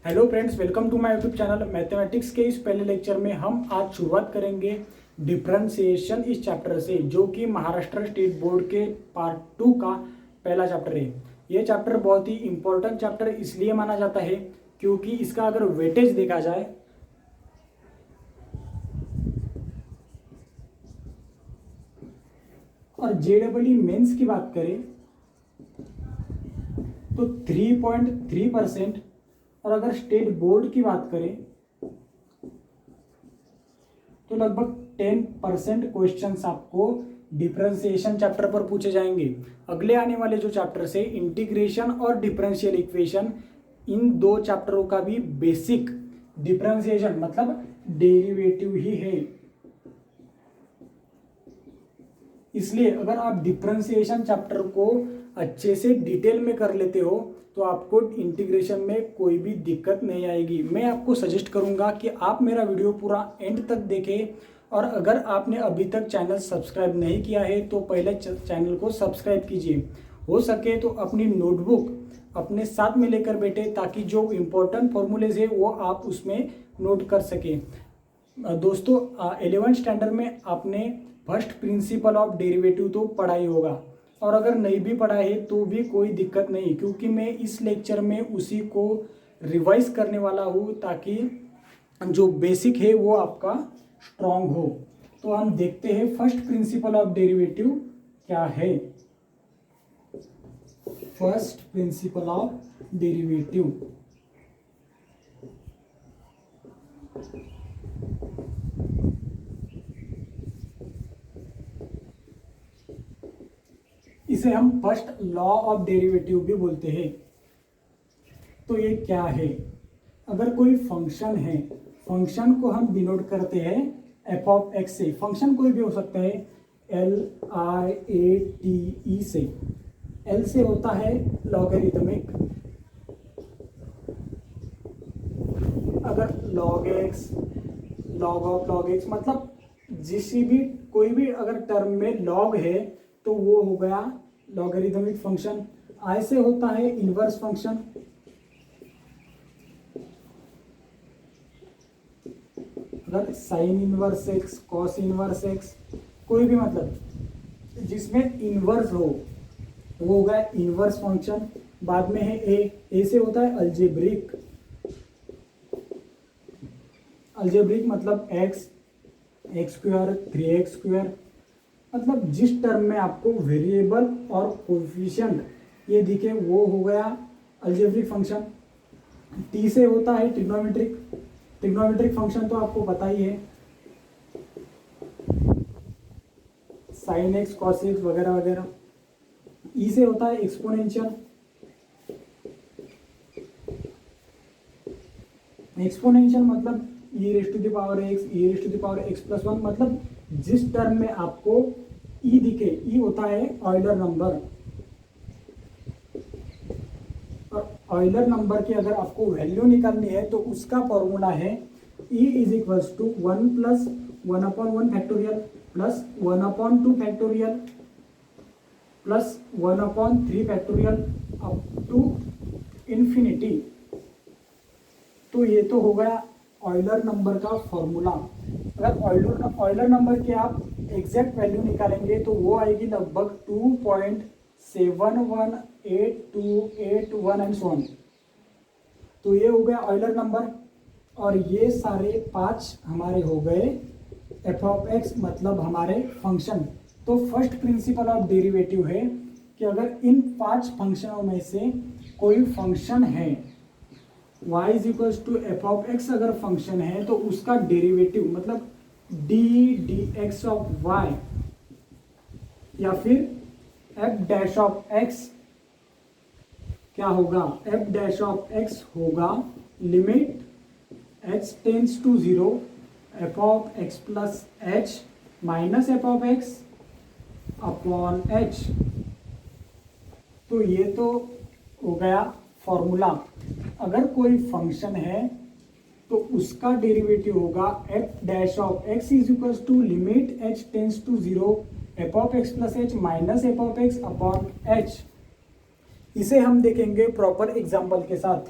Hello friends, welcome to my YouTube channel. Mathematics के इस पहले लेक्चर में हम आज शुरुआत करेंगे डिफरेंशिएशन इस चैप्टर से, जो कि महाराष्ट्र स्टेट बोर्ड के पार्ट 2 का पहला चैप्टर है। ये चैप्टर बहुत ही इंपॉर्टेंट चैप्टर इसलिए माना जाता है क्योंकि इसका अगर वेटेज देखा जाए और जेडबलई मेंस की बात करें तो 3.3%, और अगर स्टेट बोर्ड की बात करें तो लगभग 10% क्वेश्चंस आपको डिफरेंशिएशन चैप्टर पर पूछे जाएंगे। अगले आने वाले जो चैप्टर है इंटीग्रेशन और डिफरेंशियल इक्वेशन, इन दो चैप्टरों का भी बेसिक डिफरेंशिएशन मतलब डेरिवेटिव ही है। इसलिए अगर आप डिफरेंशिएशन चैप्टर को अच्छे से डिटेल में कर लेते हो तो आपको इंटीग्रेशन में कोई भी दिक्कत नहीं आएगी। मैं आपको सजेस्ट करूंगा कि आप मेरा वीडियो पूरा एंड तक देखें, और अगर आपने अभी तक चैनल सब्सक्राइब नहीं किया है तो पहले चैनल को सब्सक्राइब कीजिए। हो सके तो अपनी नोटबुक अपने साथ में लेकर बैठे ताकि जो इम्पोर्टेंट फॉर्मूलेज है वो आप उसमें नोट कर सकें। दोस्तों, 11th स्टैंडर्ड में आपने फर्स्ट प्रिंसिपल ऑफ डेरिवेटिव तो पढ़ा ही होगा, और अगर नहीं भी पढ़ा है तो भी कोई दिक्कत नहीं, क्योंकि मैं इस लेक्चर में उसी को रिवाइज करने वाला हूँ ताकि जो बेसिक है वो आपका स्ट्रॉन्ग हो। तो हम देखते हैं फर्स्ट प्रिंसिपल ऑफ डेरिवेटिव क्या है। फर्स्ट प्रिंसिपल ऑफ डेरिवेटिव, इसे हम फर्स्ट लॉ ऑफ डेरिवेटिव भी बोलते हैं। तो ये क्या है? अगर कोई फंक्शन है, फंक्शन को हम डिनोट करते हैं एफ ऑफ एक्स से। फंक्शन कोई भी हो सकता है, LIATE से। एल से होता है लॉगरिथमिक। अगर log x, log of log x मतलब कोई भी अगर टर्म में log है तो वो हो गया लॉगरिथमिक फंक्शन। आई से होता है इनवर्स फंक्शन। अगर sine inverse x, cos inverse x, कोई भी मतलब जिसमें इनवर्स हो वो हो गया इनवर्स फंक्शन। बाद में है ए से होता है अल्जेब्रिक। अल्जेब्रिक मतलब एक्स स्क्वायर, 3x स्क्वायर, मतलब जिस टर्म में आपको वेरिएबल और कोएफिशिएंट ये दिखे वो हो गया अलजेब्रिक फंक्शन। टी से होता है ट्रिग्नोमेट्रिक फंक्शन, तो आपको पता ही है, साइन एक्स, कॉस एक्स वगैरह वगैरह। ई से होता है एक्सपोनेंशियल। एक्सपोनेंशियल मतलब e raise to the power x, e raise to the power x+1, मतलब जिस टर्म में आपको e दिखे, e होता है ऑयलर नंबर। और ऑयलर नंबर की अगर आपको वैल्यू निकालनी है तो उसका फॉर्मूला है e is equals to 1 plus 1/1 factorial plus 1/2 factorial plus 1/3 factorial up to infinity. तो ये तो हो गया ऑयलर नंबर का फॉर्मूला। अगर ऑयलर नंबर के आप एग्जैक्ट वैल्यू निकालेंगे तो वो आएगी लगभग 2.71828 एंड सो ऑन। तो ये हो गया ऑयलर नंबर, और ये सारे 5 हमारे हो गए एफ ऑफ एक्स मतलब हमारे फंक्शन। तो फर्स्ट प्रिंसिपल ऑफ डेरिवेटिव है कि अगर इन 5 फंक्शनों में से कोई फंक्शन है, y is equals to f of x अगर फंक्शन है तो उसका डेरिवेटिव मतलब dx ऑफ y या फिर f डैश ऑफ x क्या होगा? f डैश ऑफ x होगा limit h tends to 0 f of x plus h minus f of x upon h। तो ये तो हो गया फॉर्मूला। अगर कोई फंक्शन है तो उसका डेरिवेटिव होगा f dash of x is equals to limit h tends to 0 f of x plus h minus f of x upon h। इसे हम देखेंगे प्रॉपर एग्जाम्पल के साथ।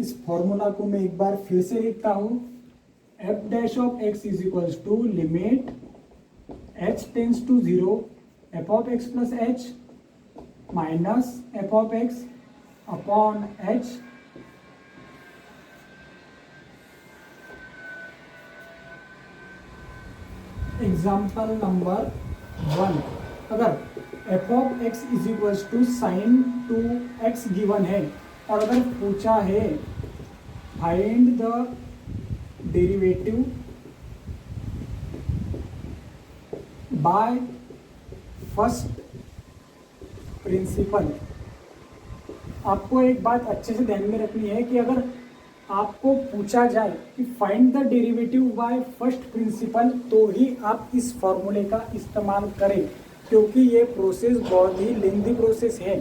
इस फॉर्मूला को मैं एक बार फिर से लिखता हूँ। F dash of x is equals to limit H tends to 0 F of x plus H minus F of x upon h example number 1, अगर F of x is equals to sine two x given है और अगर पूछा है find the derivative by first principle. आपको एक बात अच्छे से ध्यान में रखनी है कि अगर आपको पूछा जाए कि find the derivative by first principle तो ही आप इस फॉर्मूले का इस्तेमाल करें, क्योंकि ये प्रोसेस बहुत ही लेंथी प्रोसेस है।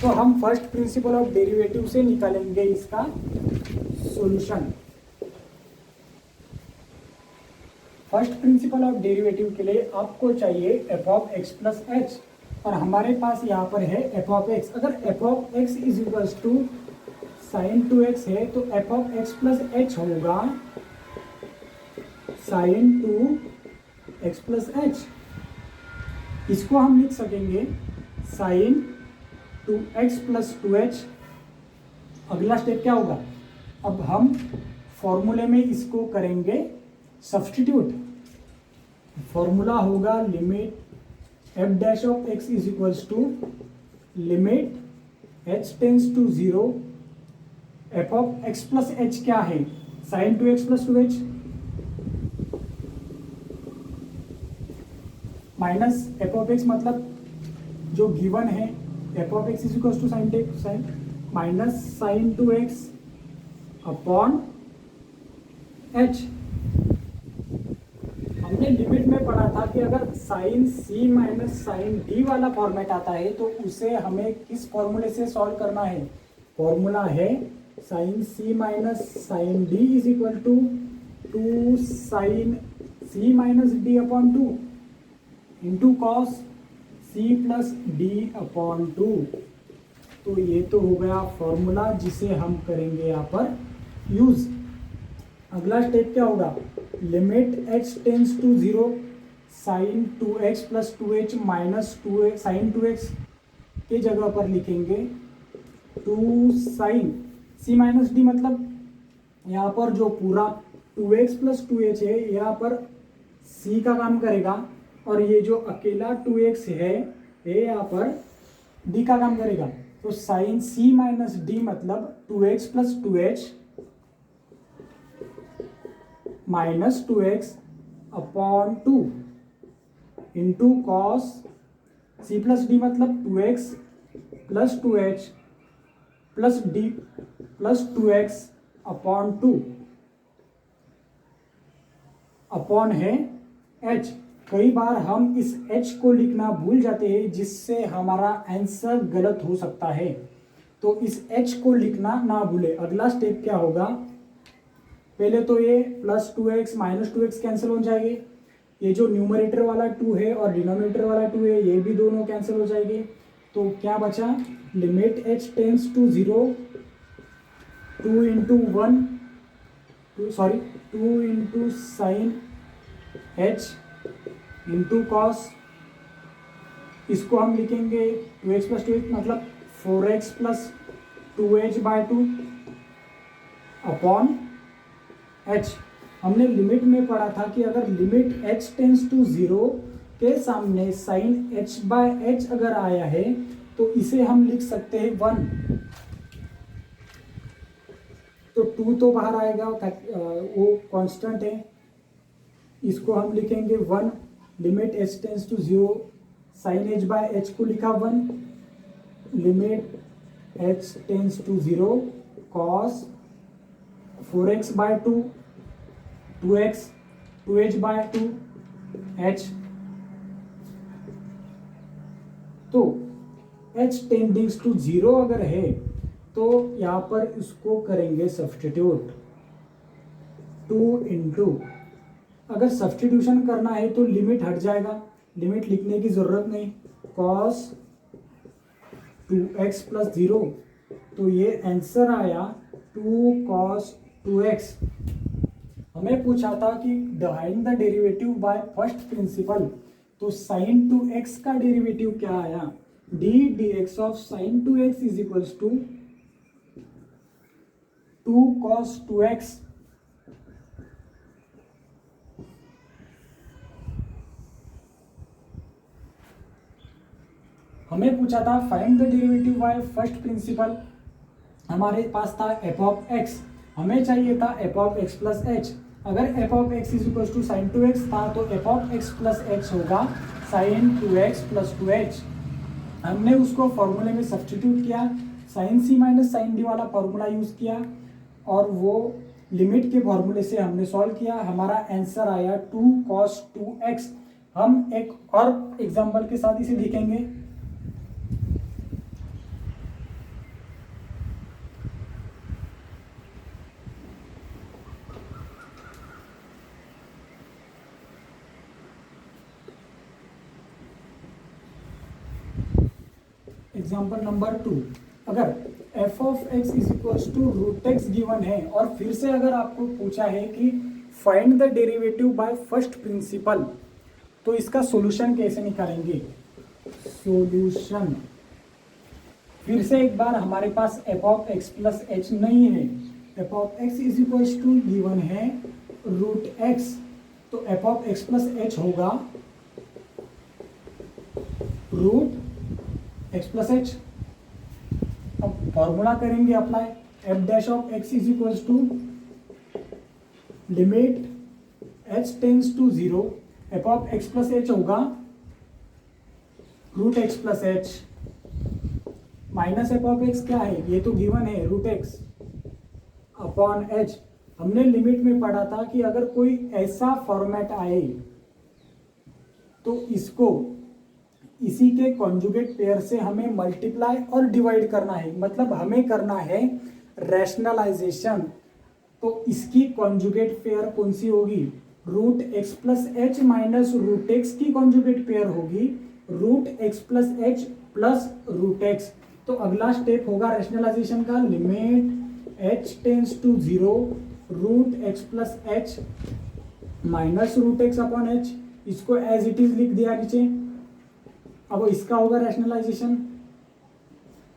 तो हम फर्स्ट प्रिंसिपल ऑफ डेरिवेटिव से निकालेंगे इसका solution. First principle of derivative के लिए आपको चाहिए F of x plus H और हमारे पास यहाँ पर है एफ ऑफ एक्स। अगर F of x is equals to sine two X है तो F of x plus H होगा sine two x plus H. इसको हम लिख सकेंगे sine two x plus two H. अगला स्टेप क्या होगा, अब हम फॉर्मूले में इसको करेंगे सब्स्टिट्यूट। फॉर्मूला होगा limit f dash of x is equals to limit H tends to 0 F of x plus h क्या है, sine two x plus two h minus F of x मतलब जो गिवन है F of x is equal to sine minus sine two x upon h. हमने limit में पढ़ा था कि अगर sine c minus sine d वाला फॉर्मेट आता है तो उसे हमें किस फॉर्मूले से सॉल्व करना है। फॉर्मूला है sine c minus sine d is equal to 2 sine c minus d upon 2 into cos c plus d upon 2। तो ये तो हो गया फॉर्मूला जिसे हम करेंगे यहाँ पर यूज। अगला स्टेप क्या होगा, limit H tends to 0 sine 2x plus 2h minus 2x sine 2x के जगह पर लिखेंगे 2 साइन सी माइनस डी, मतलब यहाँ पर जो पूरा 2x प्लस 2h है यहाँ पर c का काम करेगा और ये जो अकेला 2x है ये यहाँ पर d का काम करेगा। तो साइन c माइनस डी मतलब 2x plus 2h minus 2x upon 2 into cos c plus D मतलब 2x plus 2h plus D plus 2x upon 2 upon है h। कई बार हम इस h को लिखना भूल जाते हैं जिससे हमारा आंसर गलत हो सकता है, तो इस h को लिखना ना भूले। अगला स्टेप क्या होगा, पहले तो ये plus 2x minus 2x cancel हो जाएंगे, ये जो न्यूमरेटर वाला 2 है और डिनोमिनेटर वाला 2 है ये भी दोनों कैंसिल हो जाएंगे। तो क्या बचा, limit h tends to 0 2 into 2 into sine h into cos, इसको हम लिखेंगे 2x प्लस 2h मतलब 4x plus 2h by 2 upon h। हमने लिमिट में पढ़ा था कि अगर लिमिट h टेंस टू 0 के सामने साइन h बाय h अगर आया है तो इसे हम लिख सकते हैं 1। तो 2 तो बाहर आएगा, वो कांस्टेंट है, इसको हम लिखेंगे 1। Limit h tends to 0 sine h by h को लिखा 1, limit h tends to 0 cos 4x by 2 2x 2h by 2 h। तो h टेंडिंग्स टू 0 अगर है तो यहाँ पर इसको करेंगे सब्स्टिट्यूट 2 इंटू, अगर सब्स्टिट्यूशन करना है तो लिमिट हट जाएगा, लिमिट लिखने की ज़रूरत नहीं, कॉस 2x प्लस 0। तो ये आंसर आया 2cos 2x। हमें पूछा था कि divide the derivative by first principle, तो sin 2x का डेरिवेटिव क्या आया, d dx of sin 2x is equals to 2cos 2x। हमें पूछा था find the derivative by first principle, हमारे पास था एफ ऑफ एक्स, हमें चाहिए था F of x plus H. अगर F of x is equal to sine 2x था तो F of x plus H होगा साइन 2x प्लस 2h। हमने उसको फॉर्मूले में सब्सटीट्यूट किया, sign c minus sine d वाला फॉर्मूला यूज किया और वो लिमिट के फॉर्मूले से हमने सॉल्व किया। हमारा आंसर आया 2cos 2x। हम एक और एग्जांपल के साथ इसे देखेंगे। एग्जाम्पल नंबर 2, अगर f of x is equals to root x given है और फिर से अगर आपको पूछा है कि find the derivative by first principle, तो इसका सॉल्यूशन कैसे निकालेंगे। सॉल्यूशन, फिर से एक बार हमारे पास f of x plus H नहीं है, f of x is equals to given है रूट x, तो f of x plus H होगा रूट x प्लस एच। अब फॉर्मूला करेंगे apply, F dash of x is equals to limit h tends to 0, F of x plus H होगा root x plus H minus F of x क्या है, ये तो given है root x upon h। हमने limit में पढ़ा था कि अगर कोई ऐसा फॉर्मेट आए तो इसको इसी के कॉन्जुगेट पेयर से हमें मल्टीप्लाई और डिवाइड करना है, मतलब हमें करना है रैशनलाइजेशन। तो इसकी कॉन्जुगेट पेयर कौन सी होगी, root x plus H minus root x की कॉन्जुगेट पेयर होगी root x plus H plus root x. तो अगला स्टेप होगा रैशनलाइजेशन का, limit H tends to 0 root x plus H minus root x upon h, इसको as it is लिख दिया नीचे। अब इसका होगा rationalisation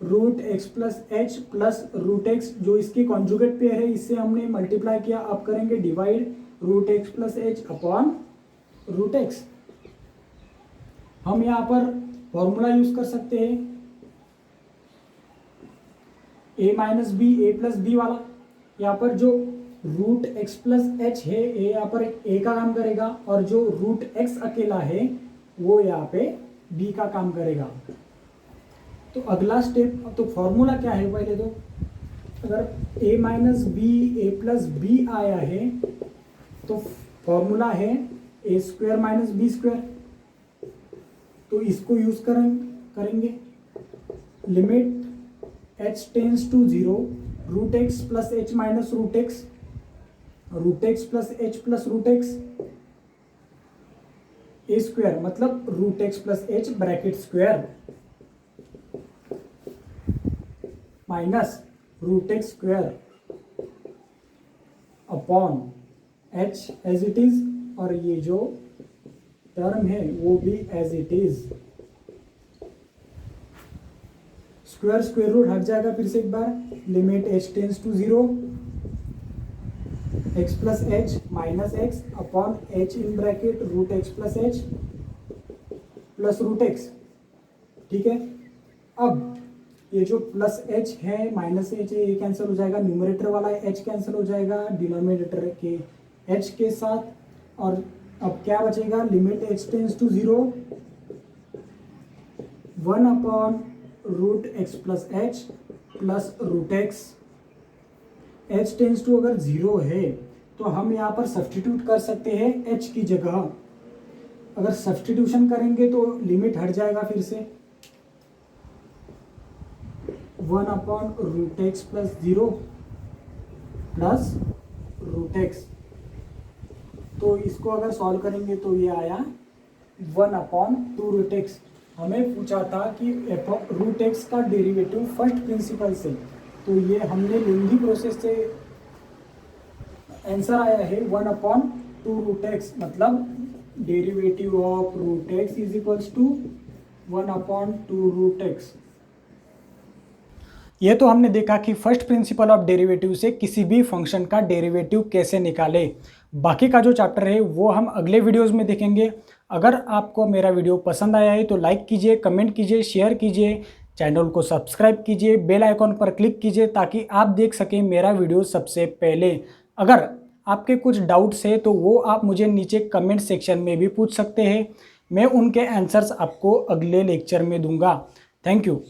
root x plus H plus root x, जो इसकी कॉन्जुगेट पेयर है इससे हमने मल्टीप्लाई किया। अब करेंगे divide root x plus h upon root x. हम यहाँ पर फॉर्मूला यूज कर सकते हैं a minus B A plus b वाला। यहाँ पर जो रूट एक्स प्लस एच है ये यहाँ पर a का काम करेगा और जो रूट एक्स अकेला है वो यहाँ पे b का काम करेगा। तो अगला स्टेप, तो फॉर्मूला क्या है पहले तो, अगर a minus B A plus B आया है तो फॉर्मूला है A square minus B square. तो इसको यूज करेंगे limit h tends to 0 root x plus H minus root x plus H plus root X A square, मतलब root x plus H bracket square minus root X square upon H as it is, और ये जो term है वो भी as it is. Square square root हट जाएगा, फिर से एक बार limit H tends to 0 X plus H minus X upon H in bracket root x plus H plus root X. ठीक है, अब ये जो प्लस एच है माइनस एच है ये कैंसिल हो जाएगा, न्यूमरेटर वाला एच कैंसिल हो जाएगा डिनोमिनेटर के एच के साथ, और अब क्या बचेगा, limit H tends to 0 1 upon root x plus H plus root x. H tends to अगर 0 है तो हम यहाँ पर सब्सटीट्यूट कर सकते हैं एच की जगह। अगर सब्सटीट्यूशन करेंगे तो लिमिट हट जाएगा, फिर से 1 upon root x plus 0 plus root x. तो इसको अगर सॉल्व करेंगे तो ये आया 1 अपॉन 2 रूट एक्स। हमें पूछा था कि रूट एक्स का डेरिवेटिव फर्स्ट प्रिंसिपल से, तो ये हमने लेंदी प्रोसेस से आंसर आया है 1/2√x, मतलब derivative of √x is equals to 1/2√x। ये तो हमने देखा कि फर्स्ट प्रिंसिपल ऑफ डेरिवेटिव से किसी भी फंक्शन का डेरिवेटिव कैसे निकाले। बाकी का जो चैप्टर है वो हम अगले वीडियोस में देखेंगे। अगर आपको मेरा वीडियो पसंद आया है तो लाइक कीजिए, कमेंट कीजिए, शेयर कीजिए, चैनल को सब्सक्राइब कीजिए, बेल आइकॉन पर क्लिक कीजिए ताकि आप देख सकें मेरा वीडियो सबसे पहले। अगर आपके कुछ डाउट्स है तो वो आप मुझे नीचे कमेंट सेक्शन में भी पूछ सकते हैं, मैं उनके आंसर्स आपको अगले लेक्चर में दूंगा। Thank you.